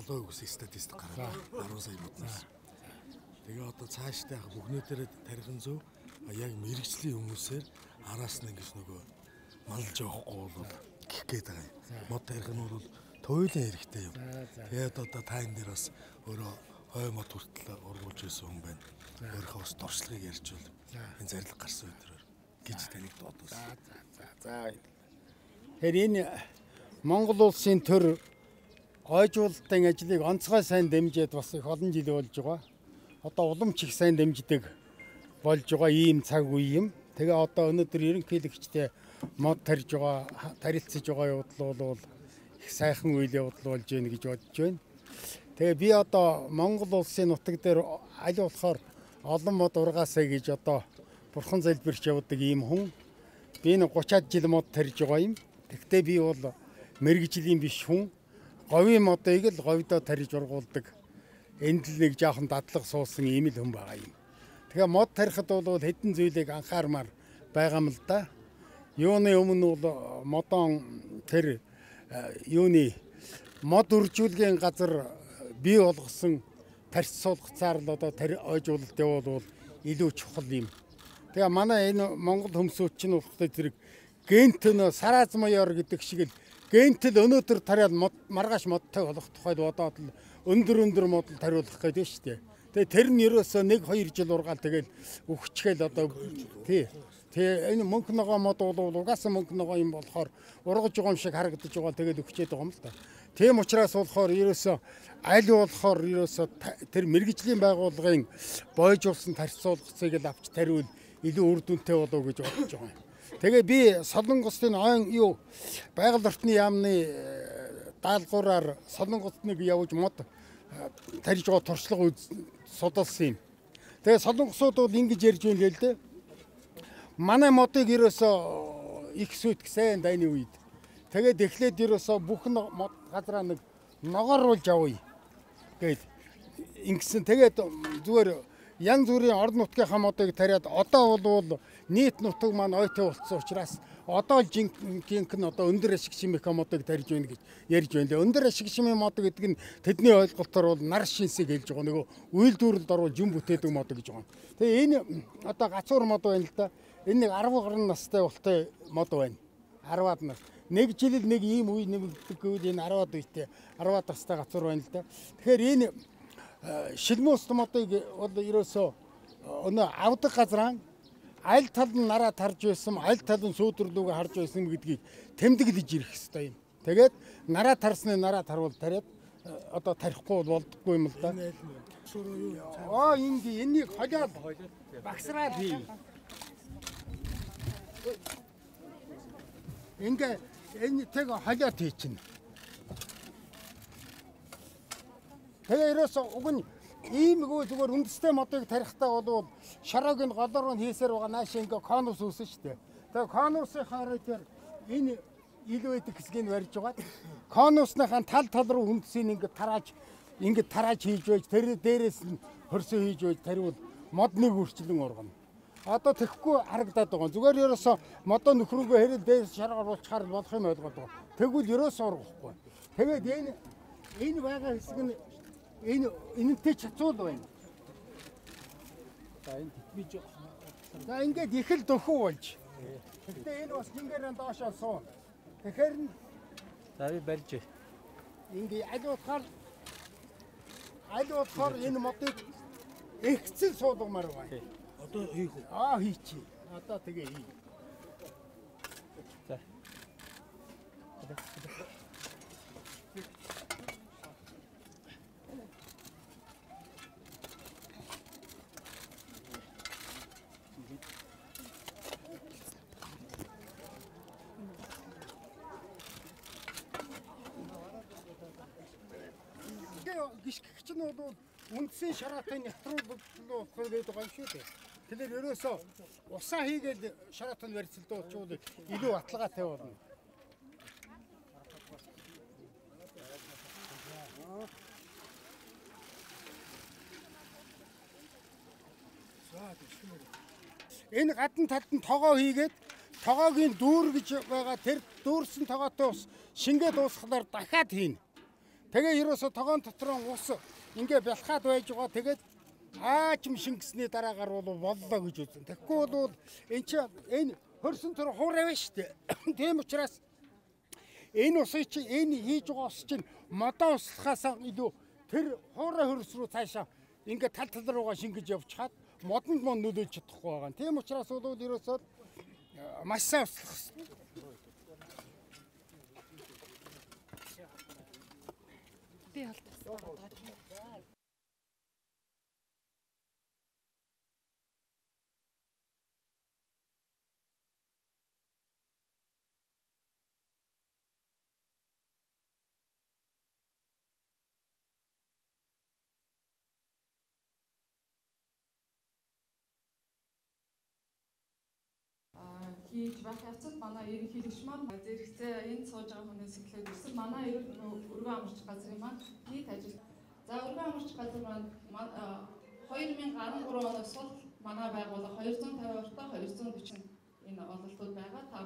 залуу үгс статистик гараад 10 сая бодноос. Тэгээ одоо цаашдаа бүхнүүдээр тарихын зөв яг мэрэгжлийн хүмүүсээр араас нь ингэж нөгөө малж явахгүй бол гэх гээд байгаа юм. Мод тарих нь бол туйлын хэрэгтэй юм. Тэгээд одоо та энэ дээр бас өөрөө хой мод хүртэл ургуулж байсан хүн байна. Өөрийнхөө бас дуршлагыг ярьж бол энэ зарлиг гарсан өдрөөр гэж таныг дуудсан. За. Тэгэхээр энэ Монгол улсын төр гойжуулалтын ажлыг онцгой сайн дэмжиж бас их олон жил болж байгаа. Одоо уламж их сайн дэмждэг болж байгаа ийм цаг үе юм. Тэгээ одоо өнөөдөр ерөнхийлөгчтэй мод тарьж байгаа, тарилцаж байгаа явдал бол их сайхан үйл явдал болж байна гэж бодож байна. Тэгээ би одоо Монгол улсын нутаг дээр аль болохоор олон мод ургаасаа гэж одоо бурхан залбирч явдаг ийм хүн. Би энэ 30-аад жил мод тарьж байгаа юм. Тэгтээ би бол мэрэгжлийн биш хүн. Говийн модыг л говьдоо тарьж ургуулдаг. Энд л нэг жоохон дадлаг суусан ийм л хүн байгаа юм. Тэгээ мод тарихад бол хэдэн зүйлийг анхаармаар байгаа юм л да. Юуны өмнө бол модон тэр юуны мод үржүүлгийн газар бий болгосон тарьц суулгацаар л одоо ойжуулалт явуул илүү чухал юм. Тэгээ манай энэ Монгол хүмүүсүүд чинь болохтой зэрэг гентэн сарааз маяар гэдэг шиг л гентэл өнөөдөр тариад маргааш модтой болох тухайд бодоод л өндөр модол тариулах гэдэг шүү дээ. Тэгээ тэр нь ерөөсөө 1-2 жил ургаал тэгэл өгчгээл одоо тий. Тэгээ энэ мөнгө ногоо мод бол угаасаа мөнгө ногоо юм болохоор ургаж байгаа юм шиг харагдаж байгаа тэгэл өгчээд байгаа юм л да. Тийм учраас болохоор ерөөсөө аль болохоор ерөөсөө тэр мэрэгжлийн байгууллагын бойжуулсан тарьцуулгацыг л авч тариул илүү үр дүнтэй болов гэж бодож байгаа юм. Тэгээ би Солонгосын ойн байгаль орчны яамны даалгавраар Солонгосныг явж мод тарьж байгаа туршлага судалсан юм. Тэгээ солонгосууд бол ингэж ярьж байна л дээ. Манай модыг ерөөсөө их сүйтг сайн дайны үед. Тэгээд эхлээд ерөөсөө бүх мод газраа нэг ногооруулж авъя гэд ингэсэн. Тэгээд зүгээр янз бүрийн орон нутгийнхаа модыг тариад одоо бол нийт нутаг маань ойтой болцсон учраас одоо л жинхэнэ одоо өндөр ашиг шимийнхаа модыг тарьж байна гэж ярьж байна. Өндөр ашиг шимийн мод гэдэг нь тэдний ойлголтоор бол нар шинсийг хэлж байгаа. Нөгөө үйлдвэрлэлд оруулж юм бүтээдэг мод гэж байгаа. Тэгээ энэ одоо гацуур мод байна л да. Энэ нэг 10 гаруй настай болтой мод байна. 10-аад нас. Нэг жилд нэг ийм үе нэмэгддэг гэвэл энэ 10-аад үетэй 10-аад настай гацуур байна л да. Тэгэхээр энэ шилмөөс модыг бол ерөөсөө өнөө авдаг газраа аль тал нь нараа тарж байсан, аль тал нь сүйдэрлүүгээ харж байсан гэдгийг тэмдэглэж ирэх хэрэгтэй юм. Тэгээд нараа тарсны нараа тарвал тариад одоо тарихгүй болдоггүй юм л да. Энийг холиод багсраад хий. Ингээ энэ тэг холиод хий чинь. Тэгээ ерөөсөө уг нь иймгүй зүгээр үндэстэй модыг тарихтаа бол шороог нь голоор нь хийсээр байгаа нааш ингээ конус үүсэн шүү дээ. Тэгээ конусын хараа дээр энэ ил байдаг хэсгийг барьж байгаа. Конусныхаа тал руу үндэсийг ингээ тарааж хийж байж тэр дээрээс нь хөрсөө хийж байж таривал модныг үрчлэн ургана. Одоо тэхгүй харагдаад байгаа. Зүгээр ерөөсөө модоо нөхрөнгөө хэрэг дээрээс шаргаар болчихаар болох юм ойлгоод байгаа. Тэгвэл ерөөсөө ургахгүй. Тэгээд энэ байгаа хэсэг нь энэтэй чацуул байна. За энэ бич. За ингээд их л дөхөө болж. Гэтэ энэ бас гингэрэн доошоо суу. Тэгэхээр за би барьж. Ингээ аль болохоор энэ модыг ихцэл суулгамаар байна. Одоо хийх үү? Хийчих. Одоо тэгээ хий. За. Гიშгч нь бол үндсэн шараатай нэвтрүүлэлт гэдэг байгаа юм шүү дээ. Тэгэхээр ерөөсөө усаа хийгээд шараатай барьцалдуулчвал илүү баталгаатай болно. Энэ гадна талд нь тогоо хийгээд тогоогийн дүүр гэж байгаа тэр дүүрсэн тогоотой ус шингээ дуусгахаар дахиад хийнэ. Тэгээ ерөөсө тогоон дотроо ус ингээ бялхаад байж байгаа. Тэгээд хаачм шингэсний дараагаар бол боллоо гэж үзэн. Тэгэхгүй бол энэ хөрсөн төр хуурай байна шүү дээ. Тийм учраас энэ усыг чи энэ хийж байгаа ус чинь модоо услахаас илүү тэр хуурай хөрс рүү цаашаа ингээ тал руугаа шингэж явчихад модонд нөлөөлж чадахгүй байгаа. Тийм учраас бол ерөөсөө маш сайн услах хэрэгтэй. Би алдсан. Хийж байх явцад манай ерөнхийлөгч маань зэрэгцээ энд сууж байгаа хүнээс эхлээд эсвэл манай өргөн амарч газрын маань нийт ажил. За өргөн амарч газар маань 2013 оноос бол манай байгууллага 250 ортой 240 энэ ололтууд байгаа.